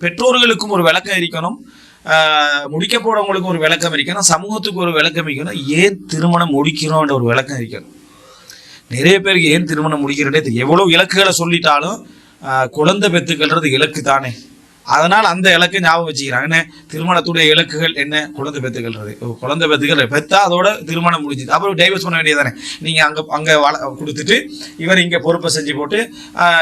பெற்றோர்களுக்கும் ஒரு விளக்கம் இருக்கணும், முடிக்க போறவங்களுக்கு ஒரு விளக்கம் இருக்கணும், சமூகத்துக்கு ஒரு விளக்கம் இருக்கணும், ஏன் திருமணம் முடிக்கிறோம்ன்ற ஒரு விளக்கம் இருக்கணும். நிறைய பேருக்கு ஏன் திருமணம் முடிக்கிறதே தெரியும். எவ்வளவு இலக்குகளை சொல்லிட்டாலும் குழந்தை பெற்றுக்கல்றது இலக்கு தானே, அதனால் அந்த இலக்கை ஞாபகம் வச்சுக்கிறாங்க. என்ன திருமணத்துடைய இலக்குகள் என்ன? குழந்தை பெற்றுக்கல்றது. குழந்தை பெற்றுக்கள் பெற்றா அதோட திருமணம் முடிஞ்சுது, அப்புறம் டைவர்ஸ் பண்ண வேண்டியதானே. நீங்கள் அங்கே கொடுத்துட்டு இவர் இங்கே பொறுப்பை செஞ்சு போட்டு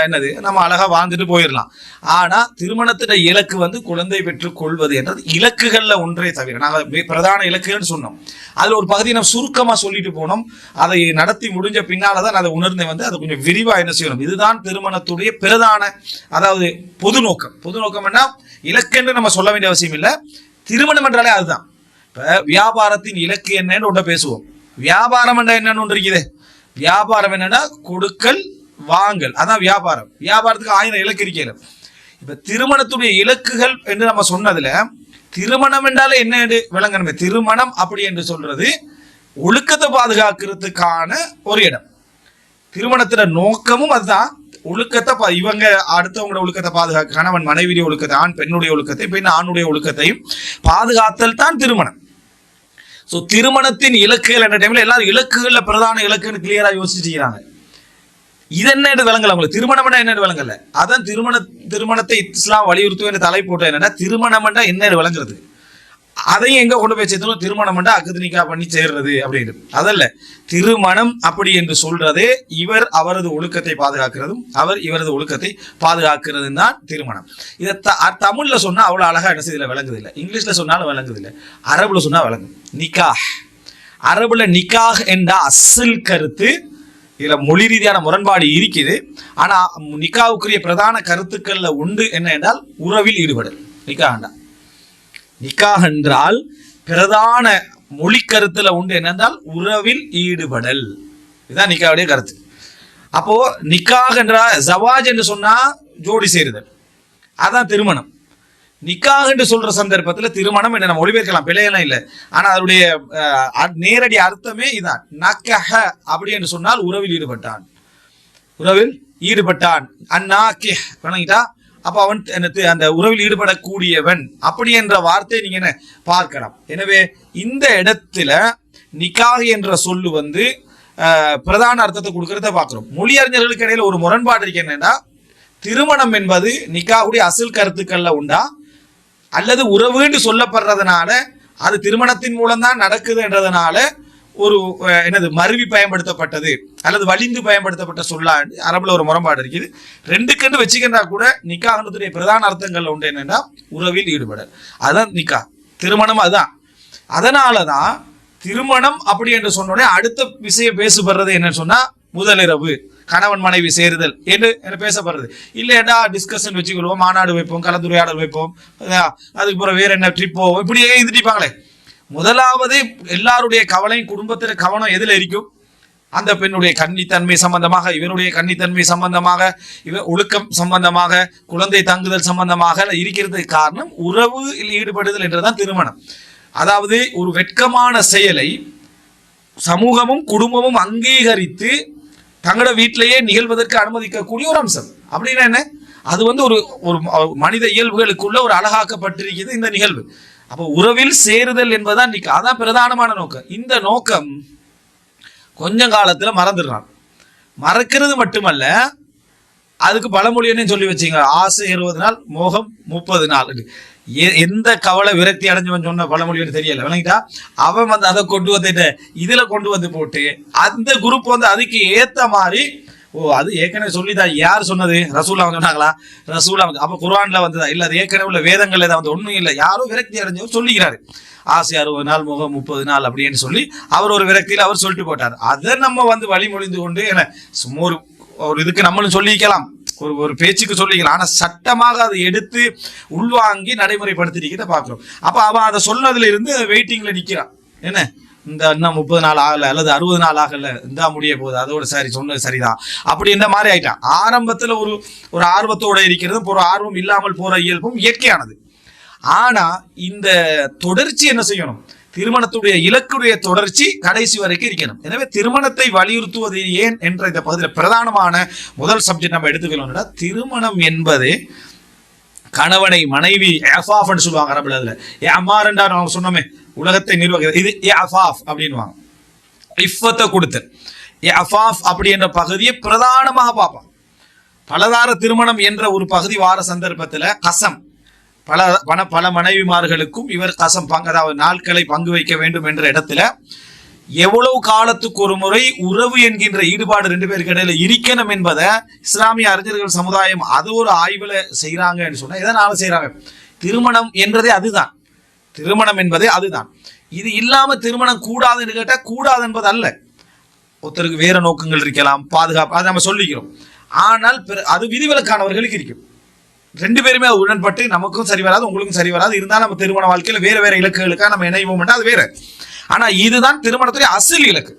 என்னது நம்ம அழகாக வாழ்ந்துட்டு போயிடலாம். ஆனால் திருமணத்துடைய இலக்கு வந்து குழந்தை பெற்றுக் கொள்வது என்றது இலக்குகளில் ஒன்றே தவிர, நாங்கள் பிரதான இலக்குகள்னு சொன்னோம். அதில் ஒரு பகுதியை நம்ம சுருக்கமாக சொல்லிட்டு போனோம். அதை நடத்தி முடிஞ்ச பின்னால் தான் அதை உணர்ந்து வந்து அதை கொஞ்சம் விரிவாக என்ன செய்யணும். இதுதான் திருமணத்துடைய பிரதான, அதாவது பொது நோக்கம். பொது நோக்கம் என்ன, இலக்கு நம்ம சொல்ல வேண்டிய அவசியம் இல்லை. திருமணம் என்றாலே அதுதான். இப்ப வியாபாரத்தின் இலக்கு என்னன்னு ஒன்றை பேசுவோம். வியாபாரம் என்ற என்னன்னு ஒன்று இருக்குது. வியாபாரம் என்னன்னா கொடுக்கல் வாங்கல், அதான் வியாபாரம். வியாபாரத்துக்கு 1000 இலக்கு இருக்கிறது. இப்ப திருமணத்துடைய இலக்குகள் என்று நம்ம சொன்னதுல திருமணம் என்றாலே என்ன விளங்கணுமே. திருமணம் அப்படி என்று சொல்றது ஒழுக்கத்தை பாதுகாக்கிறதுக்கான ஒரு இடம். திருமணத்துல நோக்கமும் அதுதான். ஒழுக்கத்தை இவங்க அடுத்தவங்களோட ஒழுக்கத்தை பாதுகாக்க, கணவன் மனைவியுடைய ஒழுக்கத்தை, ஆண் பெண்ணுடைய ஒழுக்கத்தை, பெண் ஆணுடைய ஒழுக்கத்தையும் பாதுகாத்தல் தான் திருமணம். ஸோ திருமணத்தின் இலக்குகள் என்ற டைம்ல எல்லாரும் இலக்குகள்ல பிரதான இலக்குன்னு கிளியரா யோசிச்சுக்கிறாங்க. இது என்ன விளங்கல உங்களுக்கு, திருமணம் என்ன விளங்கல. அதான் திருமணத்தை இஸ்லாம் வலியுறுத்துவேன் தலை போட்ட என்னன்னா, திருமணம் என்ன விளங்குறது. அதையும் எங்க கொண்டு போய் சேர்த்தோம், திருமணம் அக்னிகா பண்ணி சேர்றது அப்படின்னு. அதல்ல, திருமணம் அப்படி என்று சொல்றதே இவர் அவரது ஒழுக்கத்தை பாதுகாக்கிறதும் அவர் இவரது ஒழுக்கத்தை பாதுகாக்கிறதும் தான் திருமணம். இதை தமிழ்ல சொன்னா அவ்வளவு அழகா என்ன செய்யல விளங்குது இல்லை, இங்கிலீஷ்ல சொன்னாலும் விளங்குது இல்லை, அரபுல சொன்னா விளங்கும். நிக்காஹ், அரபுல நிக்காஹ் என்ற அசல் கருத்து, இதுல மொழி ரீதியான முரண்பாடு இருக்குது. ஆனா நிக்காவுக்குரிய பிரதான கருத்துக்கள்ல உண்டு என்ன என்றால் உறவில் ஈடுபடல். நிக்காஹ் என்றால் பிரதான மொழி கருத்துல உண்டு என்னென்றால் உறவில் ஈடுபடல். இதுதான் நிக்காவுடைய கருத்து. அப்போ நிக்காஹ் என்ற ஜவாஜ் என்று சொன்னா ஜோடி சேருதல், அதான் திருமணம். நிக்காஹ் என்று சொல்ற சந்தர்ப்பத்தில் திருமணம் என்ன மொழிபெயர்க்கலாம், பிழையெல்லாம் இல்லை. ஆனா அதனுடைய நேரடி அர்த்தமே இதான். நக்கஹ அப்படி என்று சொன்னால் உறவில் ஈடுபட்டான், உறவில் ஈடுபட்டான். அந்நாக்கிஹ் வணங்கிட்டா, அப்ப அவன் அந்த உறவில் ஈடுபடக்கூடியவன் அப்படி என்ற வார்த்தை நீங்க என்ன பார்க்கலாம். எனவே இந்த இடத்துல நிக்காஹ் என்ற சொல்லு வந்து பிரதான அர்த்தத்தை கொடுக்கறத பார்க்கிறோம். மொழி அறிஞர்களுக்கு இடையில ஒரு முரண்பாடு இருக்கு. என்னன்னா, திருமணம் என்பது நிக்காஹுடைய அசல் கருத்துக்கள்ல உண்டா, அல்லது உறவுன்னு சொல்லப்படுறதுனால அது திருமணத்தின் மூலம் தான் நடக்குது என்றதுனால ஒரு என்னது மருவி பயன்படுத்தப்பட்டது அல்லது வலிந்து பயன்படுத்தப்பட்ட சொல்லா அரபுல ஒரு முரண்பாடு இருக்குது. ரெண்டுக்கென்று வச்சுக்கின்றா கூட நிக்காஹ்னுடைய பிரதான அர்த்தங்கள்ல உண்டு என்னன்னா உறவில் ஈடுபடல், அதுதான் நிக்காஹ். திருமணம் அதுதான். அதனாலதான் திருமணம் அப்படி என்று சொன்னோடனே அடுத்த விஷயம் பேசப்படுறது என்னன்னு சொன்னா முதலிரவு, கணவன் மனைவி சேருதல் என்று பேசப்படுறது. இல்லையா டிஸ்கஷன் வச்சுக்கொள்வோம், மாநாடு வைப்போம், கலந்துரையாடல் வைப்போம், அதுக்கு பிறகு வேற என்ன ட்ரிப் போவோம், இப்படியே இருந்துட்டாங்களே. முதலாவது எல்லாருடைய கவலையும் குடும்பத்தில கவனம் எதுல இருக்கும், அந்த பெண்ணுடைய கன்னித்தன்மை சம்பந்தமாக, இவருடைய கன்னித்தன்மை சம்பந்தமாக, இவர் ஒழுக்கம் சம்பந்தமாக, குழந்தை தங்குதல் சம்பந்தமாக இருக்கிறதுக்கு காரணம் உறவில் ஈடுபடுதல் என்றுதான் திருமணம். அதாவது ஒரு வெட்கமான செயலை சமூகமும் குடும்பமும் அங்கீகரித்து தங்களோட வீட்டிலேயே நிகழ்வதற்கு அனுமதிக்கக்கூடிய ஒரு அம்சம். அப்படின்னா என்ன, அது வந்து ஒரு ஒரு மனித இயல்புகளுக்குள்ள ஒரு அழகாக்கப்பட்டிருக்கிறது இந்த நிகழ்வு. அப்போ உறவில் சேருதல் என்பதுதான் அதான் பிரதானமான நோக்கம். இந்த நோக்கம் கொஞ்சம் காலத்துல மறந்துடுறான். மறக்கிறது மட்டுமல்ல, அதுக்கு பழமொழின்னு சொல்லி வச்சிங்க, ஆசை 20 நாள் மோகம் 30 நாள். எந்த கவலை விரக்தி அடைஞ்சவன் சொன்ன பழமொழின்னு தெரியல விளங்கிட்டா. அவன் வந்து அதை கொண்டு வந்துட்டு இதுல கொண்டு வந்து போட்டு அந்த குரூப் வந்து அதுக்கு ஏத்த மாதிரி, அது ஏற்கனவே சொல்லிதான். யார் சொன்னது? ரசூலா சொன்னாங்களா? ரசூலா அப்ப குர்ஆன்ல வந்ததா? இல்ல அது ஏற்கனவே உள்ள வேதங்கள்ல தான் வந்து ஒண்ணும் இல்லை. யாரோ விரக்தி அடைஞ்சவர் சொல்லிக்கிறாரு, ஆசை 60 நாள் முகம் 30 நாள் அப்படின்னு சொல்லி அவர் ஒரு விரக்தியில அவர் சொல்லிட்டு போட்டார். அதை நம்ம வந்து வழிமொழிந்து கொண்டு என்ன சும்மா ஒரு இதுக்கு நம்மளும் சொல்லிக்கலாம், ஒரு பேச்சுக்கு சொல்லிக்கலாம். ஆனா சட்டமாக அதை எடுத்து உள்வாங்கி நடைமுறைப்படுத்திக்கிறத பாக்குறோம். அப்ப அவன் அதை சொன்னதுல இருந்து வெயிட்டிங்ல நிக்கிறான். என்ன இந்த இன்னும் 30 நாள் ஆகல அல்லது 60 நாள் ஆகல, இந்த முடிய போகுது, அதோட சரி சொன்னது சரிதான் அப்படி இந்த மாதிரி ஆயிட்டான். ஆரம்பத்துல ஒரு ஆர்வத்தோட இருக்கிறது, ஒரு ஆர்வம் இல்லாமல் போற இயல்பும் இயற்கையானது. ஆனா இந்த தொடர்ச்சி என்ன செய்யணும், திருமணத்துடைய இலக்குடைய தொடர்ச்சி கடைசி வரைக்கும் இருக்கணும். எனவே திருமணத்தை வலியுறுத்துவது ஏன் என்ற இந்த பகுதியில் பிரதானமான முதல் சப்ஜெக்ட் நம்ம எடுத்துக்கணும். திருமணம் என்பது கணவனை மனைவி எஃபாஃப்னு சொல்லுவாங்க அரபுல. அதுல அம்மாரண்டா நம்ம சொன்னோமே உலகத்தை நிர்வகிக்கிறது, இது எஃபாஃப் அப்படின்வாங்க. இஃபத்தை கொடுத்தல் எஃபாஃப் அப்படி என்ற பகுதியை பிரதானமாக பார்ப்பான். பலதார திருமணம் என்ற ஒரு பகுதி வார சந்தர்ப்பத்தில் கசம் பல மனைவிமார்களுக்கும் இவர் கசம் பங்கு, அதாவது நாட்களை பங்கு வைக்க வேண்டும் என்ற இடத்துல எவ்வளவு காலத்துக்கு ஒரு முறை உறவு என்கின்ற ஈடுபாடு ரெண்டு பேருக்கு இடையில இருக்கணும் என்பதை இஸ்லாமிய அறிஞர்கள் சமுதாயம் அது ஒரு ஆய்வுல செய்யறாங்கன்னு சொன்னா எதனால செய்யறாங்க? திருமணம் என்றதே அதுதான். திருமணம் என்பதே அதுதான். இது இல்லாம திருமணம் கூடாதுன்னு கேட்டா கூடாது என்பது அல்ல. ஒருத்தருக்கு வேற நோக்கங்கள் இருக்கலாம், பாதுகாப்பு, அதை நம்ம சொல்லிக்கிறோம். ஆனால் அது விதிவிலக்கானவர்களுக்கு இருக்கும். ரெண்டு பேருமே உடன்பட்டு நமக்கும் சரி வராது உங்களுக்கும் சரி வராது இருந்தாலும் நம்ம திருமண வாழ்க்கையில வேற வேற இலக்குகளுக்காக நம்ம இணைவோம், அது வேற. ஆனா இதுதான் திருமணத்துடைய அசல் இலக்கு.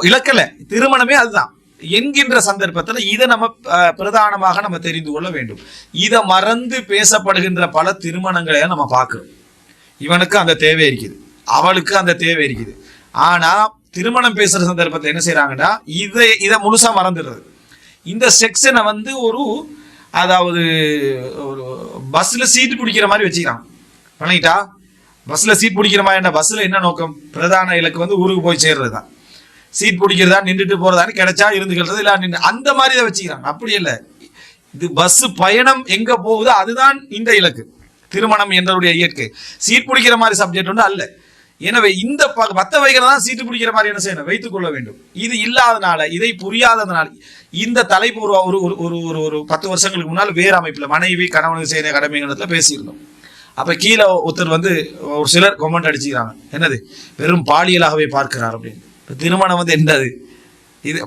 இலக்கல திருமணமே அதுதான் என்கின்ற சந்தர்ப்பத்தில் இதை நம்ம பிரதானமாக நம்ம தெரிந்து கொள்ள வேண்டும். இதை மறந்து பேசப்படுகின்ற பல திருமணங்களை நம்ம பார்க்கிறோம். இவனுக்கு அந்த தேவை இருக்குது, அவளுக்கு அந்த தேவை இருக்குது. ஆனா திருமணம் பேசுற சந்தர்ப்பத்தில் என்ன செய்யறாங்கன்னா இதை முழுசா மறந்துடுறது. இந்த செக்ஷனை ஒரு அதாவது ஒரு பஸ்ல சீட்டு பிடிக்கிற மாதிரி வச்சுக்கிறான். பண்ணிட்டா பஸ்ல சீட் பிடிக்கிற மாதிரி என்ன, பஸ்ல என்ன நோக்கம்? பிரதான இலக்கு ஊருக்கு போய் சேர்றது தான். சீட் பிடிக்கிறதா நின்றுட்டு போறதான்னு கிடைச்சா இருந்துக்கிறது இல்ல நின்று அந்த மாதிரி இதை வச்சுக்கிறாங்க. அப்படி இல்லை, இது பஸ் பயணம் எங்க போகுதோ அதுதான் இந்த இலக்கு. திருமணம் என்றுடைய இயற்கை சீட் பிடிக்கிற மாதிரி சப்ஜெக்ட் ஒன்று அல்ல. எனவே இந்த பத்த வைக்கிறதா சீட்டு பிடிக்கிற மாதிரி என்ன செய்யணும், வைத்துக் கொள்ள வேண்டும். இது இல்லாதனால, இதை புரியாததுனால இந்த தலைப்பு ஒரு ஒரு ஒரு 10 வருஷங்களுக்கு முன்னால் வேறு அமைப்புல மனைவி கணவனுக்கு செய்யற கடமைங்கிறதுல பேசியிருந்தோம். அப்ப கீழே ஒருத்தர் ஒரு சிலர் கமெண்ட் அடிச்சுக்கிறாங்க, என்னது வெறும் பாலியலாகவே பார்க்கிறார் அப்படின்னு. திருமணம் என்னது, இது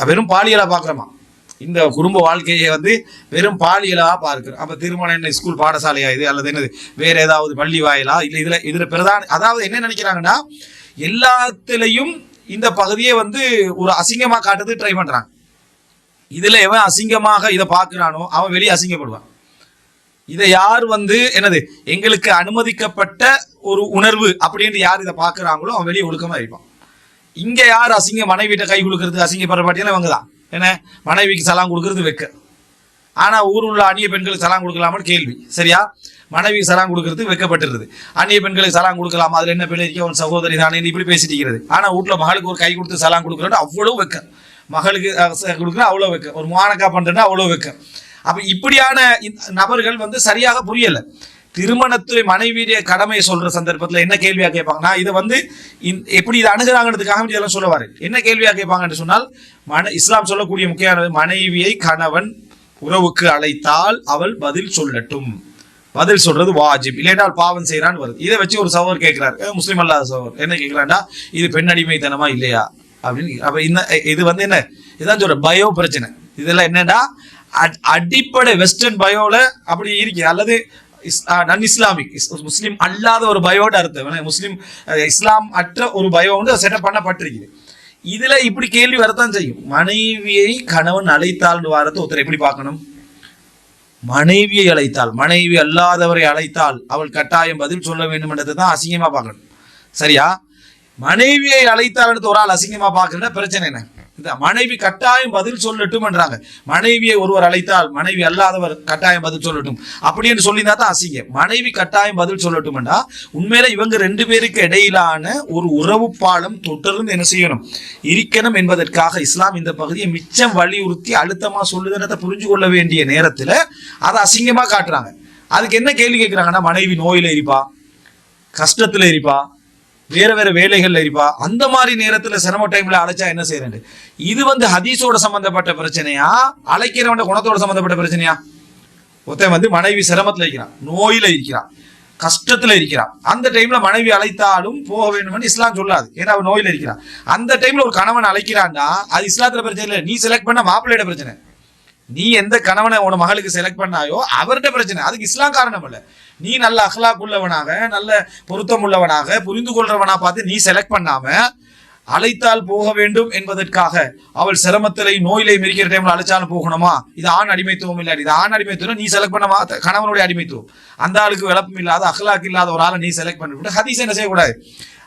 வெறும் பாலியலா பார்க்கிறோமா? இந்த குடும்ப வாழ்க்கையை வெறும் பாலியலா பார்க்கிறோம். அப்ப திருமணம் என்ன ஸ்கூல் பாடசாலையா இது, அல்லது என்னது வேற ஏதாவது பள்ளி வாயிலா? இல்ல இதுல பிரதான அதாவது என்ன நினைக்கிறாங்கன்னா எல்லாத்திலையும் இந்த பகுதியை ஒரு அசிங்கமா காட்டுறது ட்ரை பண்றாங்க. இதுல எவன் அசிங்கமாக இதை பார்க்கிறானோ அவன் வெளியே அசிங்கப்படுவான். இதை யார் என்னது எங்களுக்கு அனுமதிக்கப்பட்ட ஒரு உணர்வு அப்படின்னு யார் இதை பார்க்கிறாங்களோ அவன் வெளியே ஒழுக்கமா இருப்பான். இங்க யார் அசிங்க மனைவிட்ட கை கொடுக்கறது அசிங்கப்படுற பாட்டியெல்லாம் இவங்க தான். என்ன மனைவிக்கு சலாம் கொடுக்கறது வைக்க, ஆனா ஊர் உள்ள அந்நிய பெண்களுக்கு சலாம் கொடுக்கலாமான்னு கேள்வி. சரியா, மனைவிக்கு சலாம் கொடுக்கறது வைக்கப்பட்டிருது. அந்நிய பெண்களுக்கு சலாம் கொடுக்கலாமா, அதுல என்ன பிள்ளை ஒரு சகோதரி தானே இப்படி பேசிட்டு இருக்கிறது. ஆனா வீட்டுல மகளுக்கு ஒரு கை கொடுத்து சலாம் கொடுக்குறது அவ்வளவு வைக்க, மகளுக்கு கொடுக்குற அவ்வளவு வைக்க, ஒரு மானக்கா பண்றேன்னா அவ்வளவு வைக்க. அப்ப இப்படியான நபர்கள் சரியாக புரியல. திருமணத்துறை மனைவியுடைய கடமையை சொல்ற சந்தர்ப்பத்தில் என்ன கேள்வியா கேட்பாங்கன்னா இதை எப்படி இதை அணுகிறாங்கிறதுக்காக இதெல்லாம் சொல்லுவாரு. என்ன கேள்வியா கேட்பாங்கன்னு சொன்னால் இஸ்லாம் சொல்லக்கூடிய முக்கியமான மனைவியை கணவன் உறவுக்கு அழைத்தால் அவள் பதில் சொல்லட்டும். பதில் சொல்றது வாஜிப், இல்லைன்னா பாவம் செய்யறான்னு வருது. இதை வச்சு ஒரு சகோதரர் கேட்கிறாரு, முஸ்லீம் அல்லாத சகோதரர் என்ன கேட்கிறாண்டா, இது பெண் அடிமைத்தனமா இல்லையா அப்படின்னு. அப்ப இது என்ன இதுதான் சொல்ற பயோ பிரச்சனை. இதெல்லாம் என்னன்னா அடிப்படை வெஸ்டர்ன் பயோல அப்படி இருக்கு, அல்லது நான் இஸ்லாமிக் முஸ்லீம் அல்லாத ஒரு பயோட அர்த்தம் முஸ்லீம் இஸ்லாம் அற்ற ஒரு பயோ செட்டப் பண்ணப்பட்டிருக்குது. இதுல இப்படி கேள்வி வரத்தான் செய்யும். மனைவியை கணவன் அழைத்தால் வாரத்தை ஒருத்தர் எப்படி பார்க்கணும்? மனைவியை அழைத்தால், மனைவி அல்லாதவரை அழைத்தால் அவள் கட்டாயம் பதில் சொல்ல வேண்டும் என்றதை தான் அசிங்கமா பார்க்கணும். சரியா, மனைவியை அழைத்தால் ஒரு ஆள் அசிங்கமா பார்க்கற பிரச்சனை என்ன? மனைவி கட்டாயம் பதில் சொல்லட்டும் என்றாங்க. மனைவியை ஒருவர் அழைத்தால் மனைவி அல்லாதவர் கட்டாயம் பதில் சொல்லட்டும் அப்படின்னு சொல்லினா தான் அசிங்கம். மனைவி கட்டாயம் பதில் சொல்லட்டும்னா உண்மையில இவங்க ரெண்டு பேருக்கு இடையிலான ஒரு உறவு பாலம் தொடர்ந்து என்ன செய்யணும், இருக்கணும் என்பதற்காக இஸ்லாம் இந்த பகுதியை மிச்சம் வலியுறுத்தி அழுத்தமா சொல்லுதுன்றதை புரிஞ்சு கொள்ள வேண்டிய நேரத்துல அதை அசிங்கமா காட்டுறாங்க. அதுக்கு என்ன கேள்வி கேட்கிறாங்கன்னா, மனைவி நோயில இருப்பா, கஷ்டத்துல இருப்பா, வேற வேற வேலைகள்ல இருப்பா, அந்த மாதிரி நேரத்துல சிரம டைம்ல அழைச்சா என்ன செய்யறேன்? இது ஹதீஸோட சம்பந்தப்பட்ட பிரச்சனையா, அழைக்கிறவன் குணத்தோட சம்பந்தப்பட்ட பிரச்சனையா? ஒருத்தன் மனைவி சிரமத்துல இருக்கிறான், நோயில இருக்கிறான், கஷ்டத்துல இருக்கிறான், அந்த டைம்ல மனைவி அழைத்தாலும் போக வேண்டும்னு இஸ்லாம் சொல்லாது. ஏன்னா அவன் நோயில இருக்கிறான். அந்த டைம்ல ஒரு கணவன் அழைக்கிறான்னா அது இஸ்லாத்துல பிரச்சனை இல்லை. நீ செலக்ட் பண்ண மாப்பிள்ளையோட பிரச்சனை. நீ எந்த கணவனை உன மகளுக்கு செலக்ட் பண்ணாயோ அவர்கிட்ட பிரச்சனை. அதுக்கு இஸ்லாம் காரணம் இல்ல. நீ நல்ல அஹ்லாக் உள்ளவனாக, நல்ல பொருத்தம் உள்ளவனாக, புரிந்து கொள்றவனா பார்த்து நீ செலக்ட் பண்ணாம அழைத்தால் போக வேண்டும் என்பதற்காக அவள் சிரமத்திலே நோயிலை மிரிக்கிற டைம்ல அழைச்சாலும் போகணுமா? இது ஆண் அடிமைத்துவம் இல்லை. இது ஆண் அடிமைத்துவம். நீ செலக்ட் பண்ண கணவனுடைய அடிமைத்துவம். அந்த ஆளுக்கு விளப்பம் இல்லாத அஹ்லாக் இல்லாத ஒரு ஆளை நீ செலக்ட் பண்ணிவிட்டு ஹதீஸ் என்ன செய்யக்கூடாது,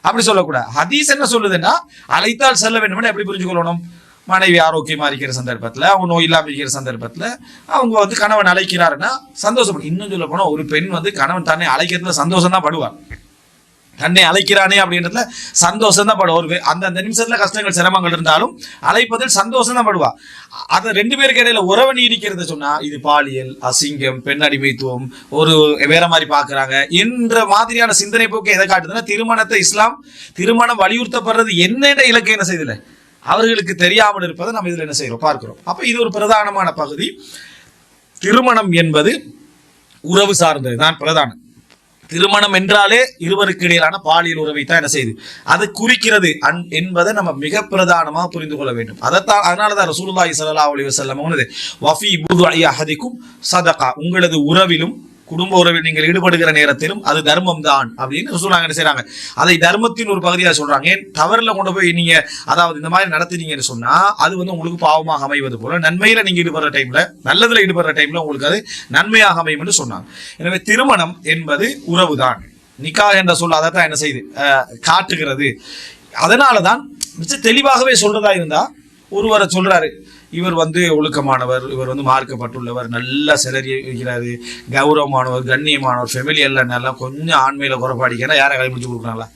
அப்படி சொல்லக்கூடாது. ஹதீஸ் என்ன சொல்லுதுன்னா அழைத்தால் செல்ல வேண்டும் எப்படி புரிஞ்சு கொள்ளணும்? மனைவி ஆரோக்கியமா இருக்கிற சந்தர்ப்பத்துல, அவங்க நோய் இல்லாம இருக்கிற சந்தர்ப்பத்துல அவங்க வந்து கணவன் அழைக்கிறாருன்னா சந்தோஷப்படும். இன்னும் சொல்ல போனா ஒரு பெண் வந்து கணவன் தன்னை அழைக்கிறதுல சந்தோஷம் தான் படுவார். தன்னை அழைக்கிறானே அப்படின்றதுல சந்தோஷம் தான் படுவா. ஒரு அந்த நிமிஷத்துல கஷ்டங்கள் சிரமங்கள் இருந்தாலும் அழைப்பதில் சந்தோஷம் தான் படுவா. அதை ரெண்டு பேருக்கு இடையில உறவு நீடிக்கிறத சொன்னா இது பாலியல், அசிங்கம், பெண் அடிமைத்துவம், ஒரு வேற மாதிரி பாக்குறாங்க என்ற மாதிரியான சிந்தனை போக்கு எதை காட்டுதுன்னா, திருமணத்தை இஸ்லாம் திருமணம் வலியுறுத்தப்படுறது என்னென்ன இலக்கை என்ன செய்யல அவர்களுக்கு தெரியாமல் இருப்பதை நம்ம இதுல என்ன செய்யறோம் பார்க்கிறோம். அப்ப இது ஒரு பிரதானமான பகுதி. திருமணம் என்பது உறவு சார்ந்தது தான் பிரதானம். திருமணம் என்றாலே இருவருக்கு இடையிலான பாலியல் உறவை தான் என்ன செய்யுது அது குறிக்கிறது என்பதை நம்ம மிக பிரதானமாக புரிந்து கொள்ள வேண்டும். அதைத்தான் அதனாலதான் ரசூலுல்லாஹி ஸல்லல்லாஹு அலைஹி வஸல்லம் வஃபி புதுஇ அஹதிக்கும் சதகா, உங்களது உறவிலும் குடும்ப உறவில் நீங்கள் ஈடுபடுகிற நேரத்திலும் அது தர்மம் தான் அப்படின்னு ரசூலுல்லாஹ் என்ன செய்றாங்க, அதை தர்மத்தின் ஒரு பகுதியாக சொல்றாங்க. ஏன் தவறுல கொண்டு போய் நீங்க அதாவது இந்த மாதிரி நடத்தினீங்கன்னு சொன்னா அது வந்து உங்களுக்கு பாவமாக அமைவது போல, நன்மையில நீங்க ஈடுபடுற டைம்ல, நல்லதுல ஈடுபடுற டைம்ல உங்களுக்கு அது நன்மையாக அமையும் என்று சொன்னாங்க. எனவே திருமணம் என்பது உறவுதான். நிக்காஹ் என்ற சொல் அதைத்தான் என்ன செய்யுது காட்டுகிறது. அதனாலதான் மிச்ச தெளிவாகவே சொல்றதா இருந்தா, ஒருவரை சொல்றாரு இவர் வந்து ஒழுக்கமானவர், இவர் வந்து மார்க்கப்பட்டுள்ளவர், நல்ல சிலரி இருக்கிறாரு, கௌரவமானவர், கண்ணியமானவர், ஃபெமிலி எல்லாம் கொஞ்சம் ஆண்மையில குறைபாடிக்கிறா யாரை கலைமுடிச்சு கொடுக்குறாங்களா?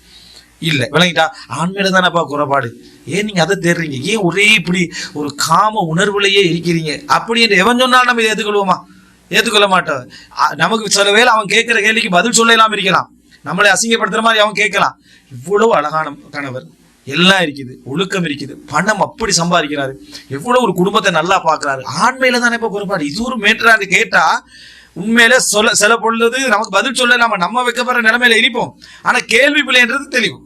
இல்லை, விளங்கிட்டா? ஆண்மையில தானேப்பா குறைபாடு, ஏன் நீங்க அதை தேடுறீங்க, ஏன் ஒரே இப்படி ஒரு காம உணர்வுலையே இருக்கிறீங்க அப்படின்னு எவன் சொன்னாலும் நம்ம ஏற்றுக்கொள்வோமா? ஏற்றுக்கொள்ள மாட்டோம். நமக்கு சில வேளை அவன் கேட்கிற கேள்விக்கு பதில் சொல்ல இல்லாம இருக்கலாம், நம்மளை அசிங்கப்படுத்துற மாதிரி அவன் கேட்கலாம். இவ்வளவு அழகான கணவர், எல்லாம் இருக்குது, ஒழுக்கம் இருக்குது, பணம் அப்படி சம்பாதிக்கிறாரு, எவ்வளவு ஒரு குடும்பத்தை நல்லா பாக்குறாரு, ஆண்மையில தானே இப்ப குறைபாடு, இது ஒரு மேட்டரான்னு கேட்டா உண்மையில சில பொழுது நமக்கு பதில் சொல்ல நம்ம வைக்கப்படுற நிலைமையில இருப்போம். ஆனா கேள்வி பிள்ளைன்றது தெளிவு,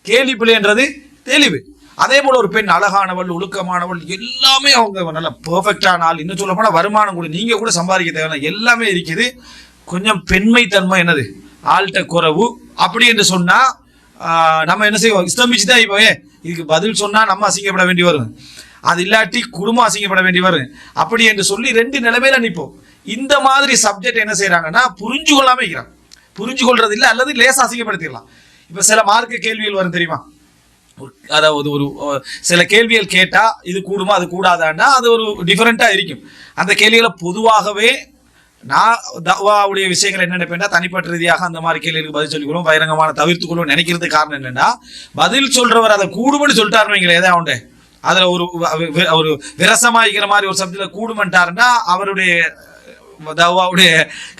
கேள்வி பிள்ளைன்றது தெளிவு. அதே போல ஒரு பெண் அழகானவள், ஒழுக்கமானவள், எல்லாமே அவங்க நல்ல பெர்ஃபெக்டான ஆள், இன்னும் சொல்ல போனா வருமானம் கூட நீங்க கூட சம்பாதிக்க தேவையான எல்லாமே இருக்குது, கொஞ்சம் பெண்மை தன்மை என்னது ஆள்கிட்ட குறைவு அப்படி என்று சொன்னா நம்ம என்ன செய்வோம், ஸ்தம்பிச்சுதான் இப்போ இதுக்கு பதில் சொன்னா நம்ம அசிங்கப்பட வேண்டி வரும், அது இல்லாட்டி குடும்பம் அசிங்கப்பட வேண்டி வரும் அப்படி என்று சொல்லி ரெண்டு நிலைமையில நிற்போம். இந்த மாதிரி சப்ஜெக்ட் என்ன செய்யறாங்கன்னா புரிஞ்சு கொள்ளாம இருக்கிறாங்க, புரிஞ்சு கொள்றது இல்லை, அல்லது லேசா அசிங்கப்படுத்திடலாம். இப்ப சில மார்க்க கேள்விகள் வரும் தெரியுமா, அதாவது ஒரு சில கேள்விகள் கேட்டா இது கூடுமா அது கூடாதான்னா அது ஒரு டிஃபரெண்டா இருக்கும். அந்த கேள்விகளை பொதுவாகவே நான் தவாவுடைய விஷயங்கள் என்ன நினைப்பேன்னா, தனிப்பட்ட ரீதியாக அந்த மாதிரி கேள்விகளுக்கு பதில் சொல்லிக்கொள்ளும், பகிரங்கமான தவிர்த்துக்கொள்ளும் நினைக்கிறது காரணம் என்னன்னா, பதில் சொல்றவர் அதை கூடுமன்னு சொல்லிட்டாருன்னு வைங்களேன், ஏதாவது உண்டு அதுல ஒரு விரசமாயிக்கிற மாதிரி ஒரு சப்ஜெக்ட்ல கூடுமன்ட்டாருன்னா அவருடைய தவாவுடைய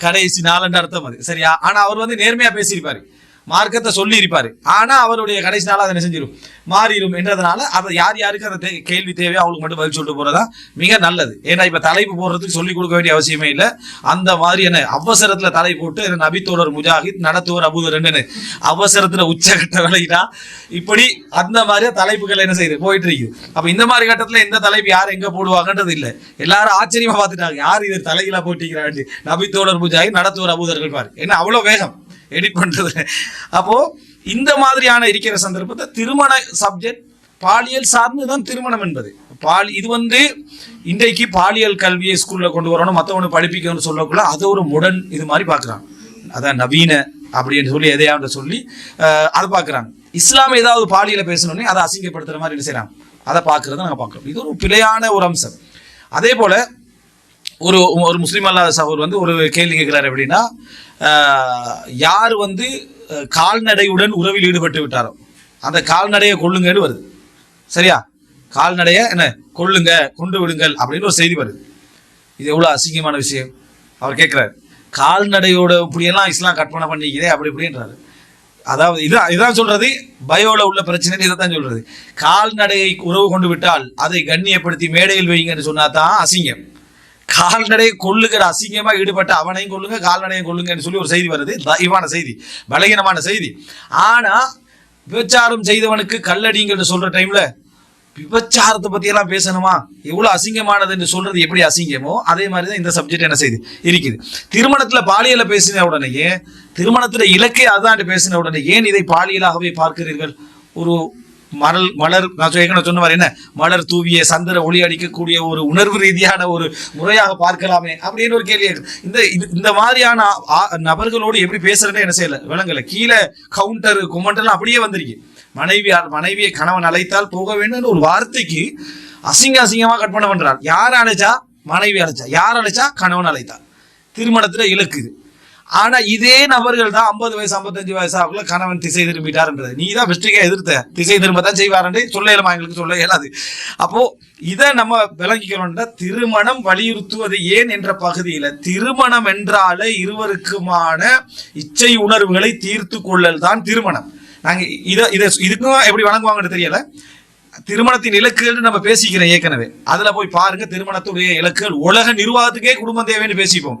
கடைசி நாளன்று அர்த்தம் அது, சரியா? ஆனா அவர் வந்து நேர்மையா பேசியிருப்பாரு, மார்க்கத்தை சொல்லி இருப்பாரு, ஆனா அவருடைய கடைசி நாள் அதை என்ன செஞ்சிடும் மாறிடும் என்றதுனால அதை யார் யாருக்கு அந்த கேள்வி தேவையோ அவங்களுக்கு மட்டும் பதில் சொல்லிட்டு போறதா மிக நல்லது. ஏன்னா இப்ப தலைப்பு போடுறதுக்கு சொல்லிக் கொடுக்க வேண்டிய அவசியமே இல்லை. அந்த மாதிரி என்ன அவசரத்துல தலை போட்டு நபித்தோழர் முஜாஹித் நடத்துவர் அபூதர் அவசரத்துல உச்சகட்ட விளையிட்டா இப்படி அந்த மாதிரியா தலைப்புகள் என்ன செய்யுது போயிட்டு இருக்குது. அப்ப இந்த மாதிரி கட்டத்துல எந்த தலைப்பு யார் எங்க போடுவாங்கன்றது இல்லை, எல்லாரும் ஆச்சரியமா பார்த்துட்டாங்க, யார் இது தலைகளா போட்டிக்கிறாங்க, நபித்தோழர் முஜாஹித் நடத்துவர் அபூதர்கள் பாரு, என்ன அவ்வளவு வேகம் எடிட் பண்றது. அப்போ இந்த மாதிரியான இருக்கிற சந்தர்ப்பத்தை திருமண சப்ஜெக்ட் பாலியல் சார்ந்துதான் திருமணம் என்பது. இது வந்து இன்றைக்கு பாலியல் கல்வியை ஸ்கூல்ல கொண்டு வரணும், மற்றவனு படிப்பிக்கணும்னு சொல்லக்குள்ள அது ஒரு முடன் இது மாதிரி பாக்குறாங்க, அதான் நவீன அப்படின்னு சொல்லி எதையாவது சொல்லி அதை பாக்குறாங்க. இஸ்லாம் ஏதாவது பாலியல பேசணும்னே அதை அசிங்கப்படுத்துற மாதிரி என்ன செய்யறாங்க, அதை பாக்குறத நாங்க பாக்குறோம். இது ஒரு பிழையான ஒரு அம்சம். அதே போல ஒரு முஸ்லீம் அல்லாத சகோதரர் வந்து ஒரு கேள்வி கேட்கிறாரு அப்படின்னா, யார் வந்து கால்நடையுடன் உறவில் ஈடுபட்டு விட்டாரோ அந்த கால்நடையை கொள்ளுங்கன்னு வருது, சரியா? கால்நடைய என்ன கொள்ளுங்க, கொண்டு விடுங்கள் அப்படின்னு ஒரு செய்தி வருது. இது எவ்வளவு அசிங்கமான விஷயம். அவர் கேட்கிறாரு, கால்நடையோட இப்படியெல்லாம் இஸ்லாம் கற்பனை பண்ணிக்கிறே அப்படி இப்படின்றாரு. அதாவது இதான் சொல்றது, பயோல உள்ள பிரச்சனை இதைத்தான் சொல்றது. கால்நடையை உறவு கொண்டு விட்டால் அதை கண்ணியப்படுத்தி மேடையில் வைங்கன்னு சொன்னா தான் அசிங்கம். கால்நடையை கொள்ளுகிற அசிங்கமா ஈடுபட்ட அவனையும் கொள்ளுங்க, கால்நடையும் கொள்ளுங்கன்னு சொல்லி ஒரு செய்தி வருது, இவான செய்தி, பலகீனமான செய்தி. ஆனா விபச்சாரம் செய்தவனுக்கு கல்லடிங்கன்னு சொல்ற டைம்ல விபச்சாரத்தை பத்தி எல்லாம் பேசணுமா, எவ்வளவு அசிங்கமானது என்று சொல்றது எப்படி அசிங்கமோ அதே மாதிரிதான் இந்த சப்ஜெக்ட் என்ன செய்யுது இருக்குது. திருமணத்துல பாலியல பேசின உடனேயே, திருமணத்துல இலக்கை அதான் பேசின உடனே ஏன் இதை பாலியலாகவே பார்க்கிறீர்கள்? ஒரு மலர் நான் சொன்ன மாதிரி என்ன மலர் தூவிய சந்திர ஒளி அடிக்கக்கூடிய ஒரு உணர்வு ரீதியான ஒரு முறையாக பார்க்கலாமே அப்படின்னு ஒரு கேள்வி. இந்த மாதிரியான நபர்களோடு எப்படி பேசுறேன்னு என்ன செய்யல விளங்கல. கீழே கவுண்டர் கொமெண்ட் எல்லாம் அப்படியே வந்திருக்கு. மனைவியை கணவன் அழைத்தால் போக வேண்டும் ஒரு வார்த்தைக்கு அசிங்கமா கற்பனை பண்றார். யார் அழைச்சா? மனைவி அழைச்சா. யார் அழைச்சா? கணவன் அழைத்தா. திருமணத்துல இலக்கு இது. ஆனா இதே நபர்கள் தான் 50 வயசு 55 வயசு ஆகுள்ள கணவன் திசை திரும்பிட்டார்ன்றது. நீ தான் வெஸ்டிகா எதிர்த்த, திசை திரும்பத்தான் செய்வாரு சொல்ல இயலாமா? எங்களுக்கு சொல்ல இயலாது. அப்போ இதை நம்ம விளங்கிக்கணும்னா, திருமணம் வலியுறுத்துவது ஏன் என்ற பகுதியில திருமணம் என்றாலே இருவருக்குமான இச்சை உணர்வுகளை தீர்த்து கொள்ளல் தான் திருமணம். நாங்க இதுக்கும் எப்படி வழங்குவாங்கன்னு தெரியல. திருமணத்தின் இலக்குகள் நம்ம பேசிக்கிறோம் ஏற்கனவே. அதுல போய் பாருங்க, திருமணத்துடைய இலக்குகள் உலக நிர்வாகத்துக்கே குடும்பம் தேவைன்னு பேசிப்போம்.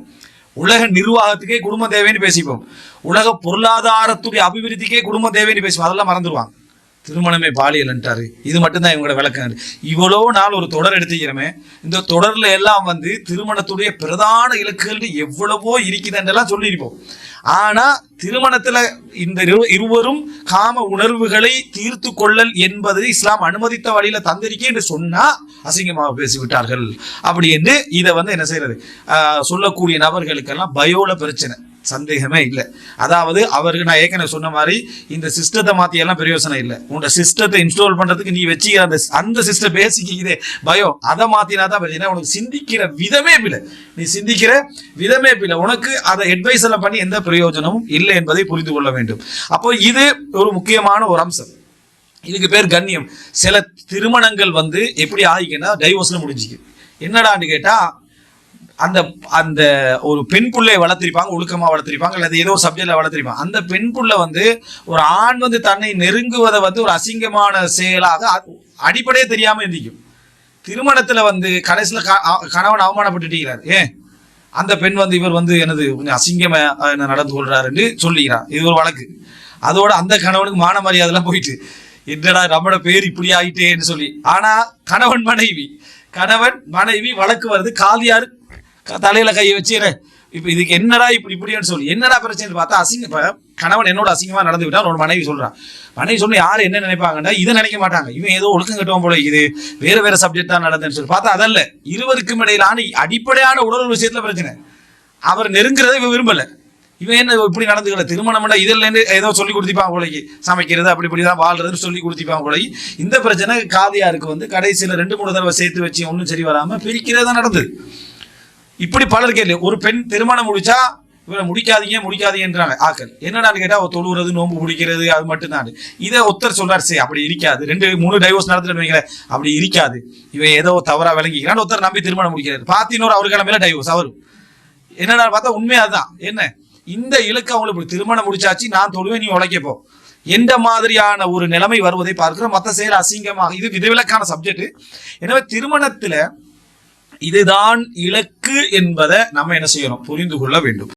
உலக நிர்வாகத்துக்கே குடும்பம் தேவைன்னு பேசிப்போம். உலக பொருளாதாரத்துடைய அபிவிருத்திக்கே குடும்பம் தேவைன்னு பேசிப்போம். அதெல்லாம் மறந்துடுவாங்க. திருமணமே பாலியல்ன்றாரு. இது மட்டும்தான் இவங்களோட விளக்கம். இவ்வளோ நாள் ஒரு தொடர் எடுத்துக்கிறோமே, இந்த தொடர்ல எல்லாம் திருமணத்துடைய பிரதான இலக்குகள் எவ்வளவோ இருக்குதுன்றெல்லாம் சொல்லியிருப்போம். ஆனா திருமணத்துல இந்த இருவரும் காம உணர்வுகளை தீர்த்து கொள்ளல் என்பது இஸ்லாம் அனுமதித்த வழியில தந்திருக்கே என்று சொன்னா அசிங்கமாக பேசிவிட்டார்கள் அப்படி என்று இதை என்ன செய்யறது, சொல்லக்கூடிய நபர்களுக்கெல்லாம் பயோல பிரச்சனை, சந்தேகமே இல்லை. அதாவது அவருக்கு நான் ஏற்கனவே சொன்ன மாதிரி இந்த சிஸ்டத்தை மாத்தி எல்லாம் பிரயோசனம் இல்லை. உன்னோட சிஸ்டத்தை இன்ஸ்டால் பண்றதுக்கு நீ வச்சுக்கிற அந்த சிஸ்டம் பேசிக்கிதே பயோ, அதை மாத்தினா தான் பிரச்சனை. உனக்கு சிந்திக்கிற விதமே இல்லை, நீ சிந்திக்கிற விதமே இல்லை. உனக்கு அதை அட்வைஸ் எல்லாம் பண்ணி எந்த பிரயோஜனமும் இல்லை என்பதை புரிந்து கொள்ள வேண்டும். அப்போ இது ஒரு முக்கியமான ஒரு அம்சம். இதுக்கு பேர் கண்ணியம். சில திருமணங்கள் எப்படி ஆகிக்குன்னா டைவோர்ஸ்ல முடிஞ்சுக்கு. என்னடான்னு கேட்டா, அந்த அந்த ஒரு பெண் புள்ளையை வளர்த்திருப்பாங்க, ஒழுக்கமா வளர்த்திருப்பாங்க, அல்லது ஏதோ சப்ஜெக்ட்ல வளர்த்திருப்பாங்க. அந்த பெண் புள்ள ஒரு ஆண் தன்னை நெருங்குவதை ஒரு அசிங்கமான செயலாக அடிப்படையே தெரியாம இருந்திக்கும். திருமணத்துல கடைசியில கணவன் அவமானப்பட்டுட்டீங்கிறார். ஏன் அந்த பெண் இவர் எனது கொஞ்சம் அசிங்கமா நடந்து கொள்றாருன்னு சொல்லிக்கிறார். இது ஒரு வழக்கு. அதோட அந்த கணவனுக்கு மான மரியாதைலாம் போயிட்டு, என்னடா நம்மளோட பேர் இப்படி ஆயிட்டேன்னு சொல்லி. ஆனா கணவன் மனைவி வழக்கு வருது, காலியாரு தலையில கையை வச்சு இப்ப இதுக்கு என்னடா இப்படின்னு சொல்லி என்னடா பிரச்சனை பார்த்தா, இப்ப கணவன் என்னோட அசிங்கமா நடந்து விட்டா ஒரு மனைவி சொல்றான். மனைவி சொன்ன யாரும் என்ன நினைப்பாங்கன்னா, இதை நினைக்க மாட்டாங்க, இவன் ஏதோ ஒழுக்கம் கட்டுவான் போல, இது வேற சப்ஜெக்ட் தான் நடந்ததுன்னு சொல்லி பார்த்தா அதல்ல. இருவருக்கும் இடையிலான அடிப்படையான உடல் விஷயத்துல பிரச்சனை. அவர் நெருங்குறதை இவன் விரும்பல. இவன் என்ன இப்படி நடந்துக்கல, திருமணம் இதுல ஏதோ சொல்லி கொடுத்திப்பான் போலக்கு, சமைக்கிறது அப்படிதான் வாழ்றதுன்னு சொல்லி கொடுத்திப்பான் போலக்கு. இந்த பிரச்சனை காதியாருக்கு கடைசியில 2-3 தடவை சேர்த்து வச்சு ஒன்னும் சரி வராம பிரிக்கிறதா நடந்தது. இப்படி பலருக்கு இல்லை. ஒரு பெண் திருமணம் முடிச்சா இவரை முடிக்காதீங்கன்றாங்க ஆக்கள். என்னடான்னு கேட்டா தொழுகிறது, நோம்பு பிடிக்கிறது, அது மட்டும்தான். இதை ஒருத்தர் சொல்றாரு, சரி அப்படி இருக்காது, 2-3 டைவோர்ஸ் நடத்துட்டு வைங்களேன், அப்படி இருக்காது, இவன் ஏதோ தவறா விளங்கிக்கிறான்னு ஒருத்தர் நம்பி திருமணம் முடிக்கிறாரு. பாத்தினோர் அவரு கிளம்பையில டைவோர்ஸ். அவரு என்னடா பார்த்தா உண்மையாதான் என்ன, இந்த இலக்கு அவங்களுக்கு திருமணம் முடிச்சாச்சு, நான் தொழுவேன், நீ உழைக்கப்போ எந்த மாதிரியான ஒரு நிலைமை வருவதை பார்க்கிறோம். மற்ற செயல் அசிங்கமாக, இது விதிவிலக்கான சப்ஜெக்ட். எனவே திருமணத்துல இதுதான் இலக்கு என்பதை நம்ம என்ன செய்யணும், புரிந்து கொள்ள வேண்டும்.